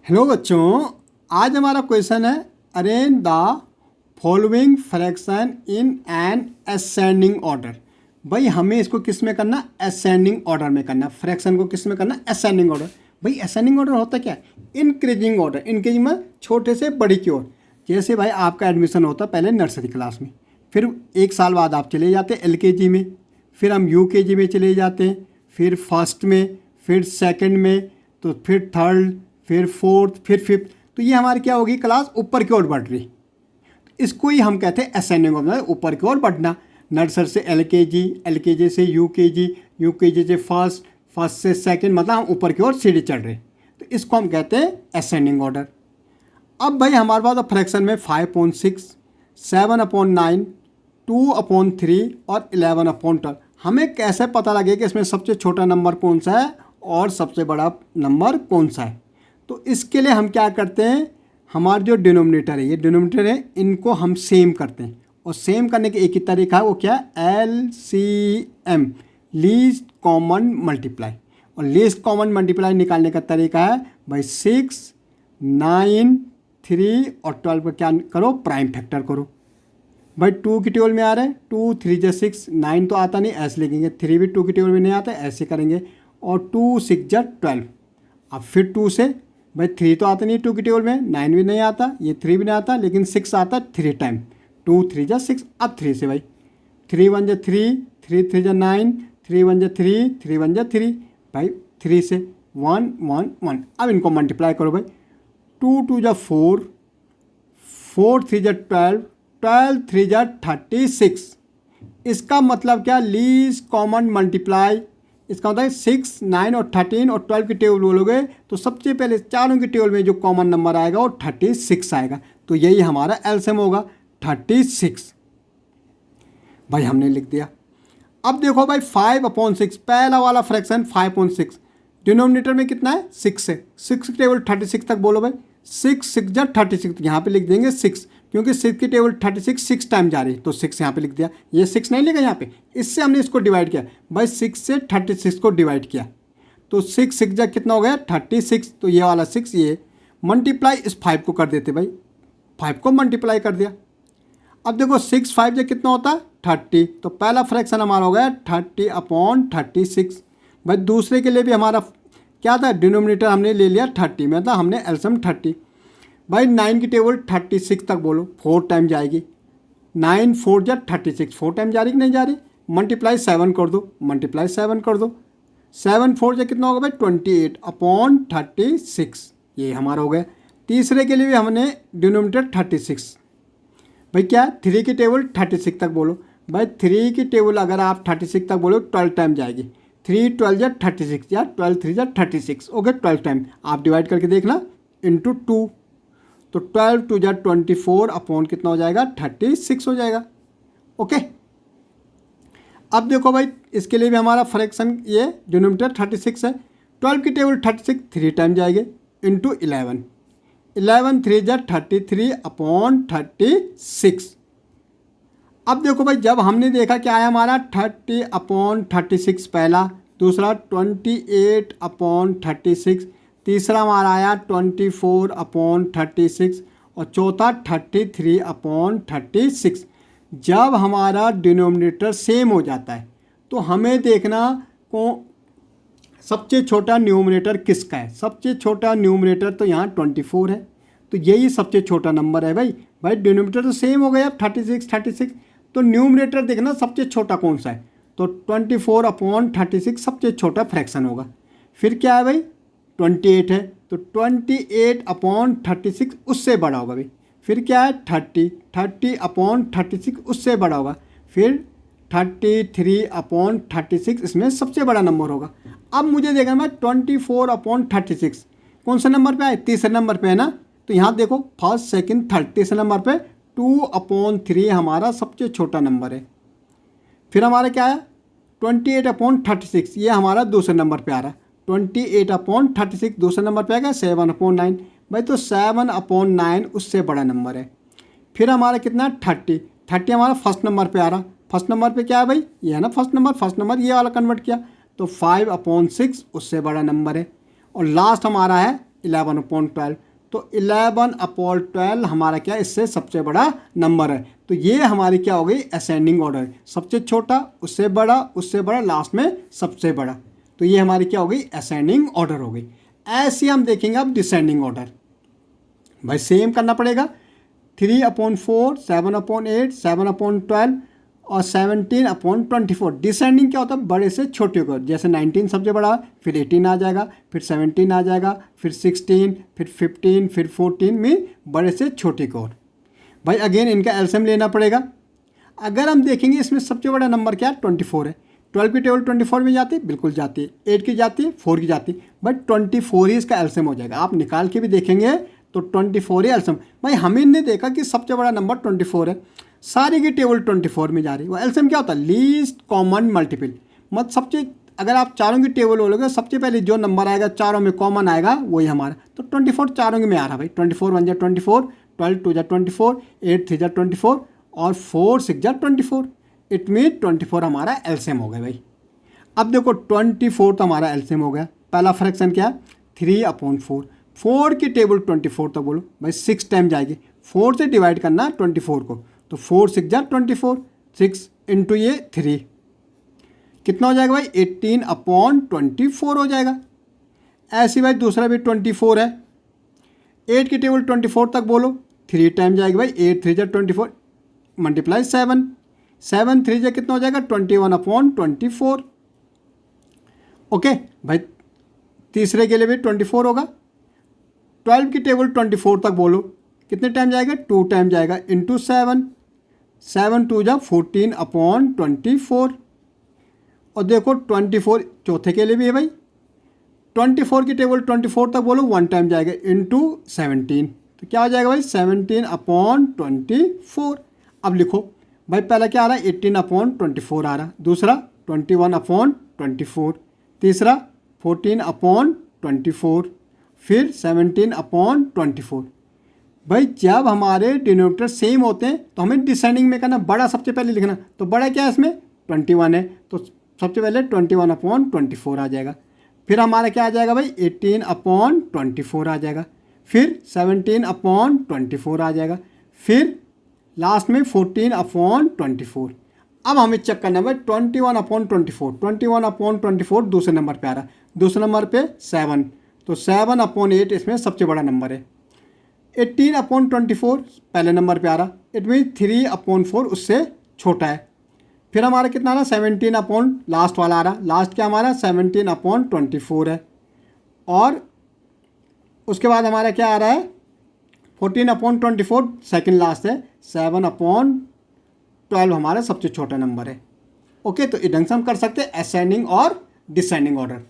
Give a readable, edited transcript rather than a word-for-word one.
Hello बच्चों, आज हमारा क्वेश्चन है arrange the following fraction in an ascending order. भाई हमें इसको किस में करना, असेंडिंग ऑर्डर में करना। फ्रैक्शन को किस में करना, असेंडिंग ऑर्डर। भाई असेंडिंग ऑर्डर होता क्या है, इंक्रीजिंग ऑर्डर। इंक्रीजिंग में छोटे से बड़ी की ओर। जैसे भाई आपका एडमिशन होता पहले नर्सरी क्लास में, फिर एक साल बाद आप चले जाते एलकेजी में, फिर हम यूकेजी में चले जाते हैं, फिर फर्स्ट में, फिर सेकंड में, तो फिर थर्ड, फिर फोर्थ, फिर फिफ्थ। तो ये हमारी क्या होगी, क्लास ऊपर की ओर बढ़ रही। इसको ही हम कहते हैं असेंडिंग ऑर्डर, मतलब ऊपर की ओर बढ़ना। नर्सरी से एलकेजी, एलकेजी से यूकेजी, यूकेजी से फर्स्ट, फर्स्ट से सेकंड, मतलब हम ऊपर की ओर सीढ़ी चढ़ रहे। तो इसको हम कहते हैं असेंडिंग ऑर्डर। अब भाई हमारे पास फ्रैक्शन में 5/6, 7/9, 2/3 और 11/12। हमें कैसे पता लगे कि इसमें सबसे छोटा नंबर कौन सा है और सबसे बड़ा नंबर कौन सा है। तो इसके लिए हम क्या करते हैं, हमारा जो डिनोमिनेटर है, ये डिनोमिनेटर है, इनको हम सेम करते हैं। और सेम करने के एक ही तरीका है, वो क्या है, LCM, लीस्ट कॉमन मल्टीप्लाई। और लीस्ट कॉमन मल्टीप्लाई निकालने का तरीका है भाई 6, 9, 3 और 12 का क्या करो, प्राइम फैक्टर करो। भाई 2 की टेबल में आ रहा है, 2 3 जा 6, 9 तो आता नहीं, ऐसे लिखेंगे। 3 भी 2 की टेबल में नहीं आता, ऐसे करेंगे। और 2 6 जा 12। अब फिर 2 से, भाई 3 तो आता नहीं 2 की टेबल में, 9 भी नहीं आता, ये 3 भी नहीं आता, लेकिन 6 आता 3 टाइम। 2 3 जा 6। अब 3 से भाई 3 1 जा 3, 3 3 जा 9, 3 1 जा 3, 3 1 जा 3। भाई 3 से 1 1 1। अब इनको मल्टीप्लाई करो भाई, 2 2 जा 4, 4 3 जा 12, 12 3 जा 36। इसका मतलब क्या, लीस्ट कॉमन मल्टीप्लाई। इसका मतलब 6, 9 और 13 और 12 की टेबल बोलोगे तो सबसे पहले चारों की टेबल में जो कॉमन नंबर आएगा वो 36 आएगा। तो यही हमारा एलसीएम होगा 36। भाई हमने लिख दिया। अब देखो भाई 5/6, पहला वाला फ्रैक्शन 5/6, डिनोमिनेटर में कितना है, 6 है। 6 की टेबल 36 तक बोलो भाई, 6 6 जा 36। यहाँ पे लिख देंगे 6, क्योंकि 6 की टेबल 36 6 टाइम जा रही है, तो 6 यहाँ पे लिख दिया। ये 6 नहीं लिखा यहाँ पे, इससे हमने इसको डिवाइड किया भाई, 6 से 36 को डिवाइड किया। तो 6 6 जा कितना हो गया, 36। तो ये वाला 6, ये मल्टीप्लाई इस 5 को कर देते भाई, 5 को मल्टीप्लाई कर दिया। अब देखो 6 5 जा कितना होता है, 30। तो पहला फ्रैक्शन हमारा हो गया 30/36। भाई दूसरे के लिए भी हमारा क्या था, डिनोमिनेटर हमने ले लिया 30 में, था हमने एलसीएम 30। भाई 9 की टेबल 36 तक बोलो, 4 टाइम जाएगी। 9 4 जा 36, 4 टाइम जा रही कि नहीं जा रही। मल्टीप्लाई 7 कर दो, मल्टीप्लाई 7 कर दो। 7 4 जा कितना होगा भाई, 28/36। ये हमारा हो गया। तीसरे के लिए भी हमने डिनोमिनेटर 36। भाई क्या, 3 की टेबल 36 तक बोलो। भाई 3 की टेबल अगर आप 36 तक बोलो 12 टाइम जाएगी। 3 12 जा 36, या 12 3 जा 36, ओके 12 टाइम। आप डिवाइड करके देखना, इंटू 2। तो 12 2 जा 24 अपॉन कितना हो जाएगा, 36 हो जाएगा। ओके। अब देखो भाई इसके लिए भी हमारा फ्रैक्शन, ये डिनोमिनेटर 36 है। 12 की टेबल 36 3 टाइम जाएगी, इंटू 11। 11 3 जा 33/36। अब देखो भाई, जब हमने देखा क्या आया हमारा, 30/36 पहला, दूसरा 28/36, तीसरा हमारा आया 24/36 और चौथा 33/36। जब हमारा डिनोमिनेटर सेम हो जाता है तो हमें देखना को सबसे छोटा न्यूमरेटर किसका है। सबसे छोटा न्यूमरेटर तो यहाँ 24 है, तो यही सबसे छोटा नंबर है भाई। भाई डिनोमिनेटर तो सेम हो गया, 36, तो न्यूमरेटर देखना सबसे छोटा कौन सा है। तो 24/36 सबसे छोटा फ्रैक्शन होगा। फिर क्या है भाई, 28 है, तो 28/36 उससे बड़ा होगा भाई। फिर क्या है, 30/36 उससे बड़ा होगा। फिर 33/36 इसमें सबसे बड़ा नंबर होगा। अब मुझे देखना मैं 24/36 कौन सा नंबर पे आए, तीसरे नंबर पे है ना। तो यहाँ देखो फर्स्ट सेकंड थर्ड, तीसरे नंबर पे 2/3 हमारा सबसे छोटा नंबर है। फिर हमारा क्या है, 28/36, ये हमारा दूसरे नंबर पे आ रहा है। 28/36 दूसरे नंबर पे आएगा, 7/9 भाई, तो 7/9 उससे बड़ा नंबर है। फिर हमारा कितना, 30 हमारा फर्स्ट नंबर पे आ रहा। फर्स्ट नंबर पे क्या है भाई, ये है ना फर्स्ट नंबर, ये वाला कन्वर्ट किया तो 5/6 उससे बड़ा नंबर है। और लास्ट हमारा है 11/12, तो 11/12 हमारा क्या इससे सबसे बड़ा नंबर है। तो ये हमारी क्या हो गई असेंडिंग ऑर्डर, सबसे छोटा उससे बड़ा लास्ट में सबसे बड़ा। तो ये हमारी क्या हो गई असेंडिंग ऑर्डर हो गई। ऐसे हम देखेंगे अब डिसेंडिंग ऑर्डर। भाई सेम करना पड़ेगा, 3/4, 7/8, 7/12 और 17/24। डिसेंडिंग क्या होता है बड़े से छोटे को, जैसे 19 सबसे बड़ा, फिर 18 आ जाएगा, फिर 17 आ जाएगा, फिर 16, फिर 15, फिर 14 में बड़े से छोटे को। भाई अगेन इनका एलसीएम लेना पड़ेगा। अगर हम देखेंगे इसमें सबसे बड़ा नंबर क्या है 24 है। 12 की टेबल 24 में जाती है, बिल्कुल जाती है। 8 की जाती है, 4 की जाती है, बट 24 ही इसका एलसीएम हो जाएगा। आप निकाल के भी देखेंगे तो 24 ही एलसीएम। भाई हमने देखा कि सबसे बड़ा नंबर 24 है, सारी की टेबल 24 में जा रही है। वो एलसीएम क्या होता है लीस्ट कॉमन मल्टीपल, मतलब सबसे, अगर आप चारों की टेबल बोलोगे सबसे पहले जो नंबर आएगा चारों में कॉमन आएगा वही हमारा। तो 24 चारों में आ रहा भाई, 24 1 जा 24, 12 2 जा 24, 8 3 जा 24 और 4 6 जा 24। इट मीन 24 हमारा एलसीएम हो गया भाई। अब देखो 24 तो हमारा एलसीएम हो गया। पहला फ्रैक्शन क्या है 3/4, 4 की टेबल 24 तक बोलो भाई 6 टाइम जाएगी, 4 से डिवाइड करना 24 को, तो 4 6 जा 24, 6 इंटू ये 3 कितना हो जाएगा भाई 18/24 हो जाएगा। ऐसे भाई दूसरा भी 24 है, 8 की टेबल 24 तक बोलो 3 टाइम जाएगी भाई, 8 3 जा 24 मल्टीप्लाई 7, 7 3 जा कितना हो जाएगा 21/24। ओके भाई तीसरे के लिए भी 24 होगा। 12 की टेबल 24 तक बोलो कितने टाइम जाएगा 2 टाइम जाएगा, इंटू 7, 7 2 जा 14/24। और देखो 24 चौथे के लिए भी है भाई, 24 की टेबल 24 तक बोलो 1 टाइम जाएगा, इंटू 17, तो क्या हो जाएगा भाई 17/24। अब लिखो भाई पहला क्या आ रहा है 18/24 आ रहा, दूसरा 21/24, तीसरा 14/24, फिर 17/24। भाई जब हमारे डिनोमिनेटर सेम होते हैं तो हमें डिसेंडिंग में करना, बड़ा सबसे पहले लिखना। तो बड़ा क्या है इसमें 21 है, तो सबसे पहले 21/24 आ जाएगा। फिर हमारा क्या आ जाएगा भाई 18/24 आ जाएगा, फिर 17/24 आ जाएगा, फिर लास्ट में 14/24। अब हमें चेक करना है भाई 21/24, 21/24 दूसरे नंबर पे आ रहा है, दूसरे नंबर पे 7, तो 7/8 इसमें सबसे बड़ा नंबर है। 18/24 पहले नंबर पे आ रहा, इट मीन 3/4 उससे छोटा है। फिर हमारा कितना आ रहा 17 लास्ट वाला आ रहा, लास्ट क्या हमारा 17/24 है। और उसके बाद हमारा क्या आ रहा है 14/24 सेकेंड लास्ट है, 7/12 हमारा सबसे छोटा नंबर है। ओके, तो ढंग से हम कर सकते हैं असेंडिंग और डिसेंडिंग ऑर्डर।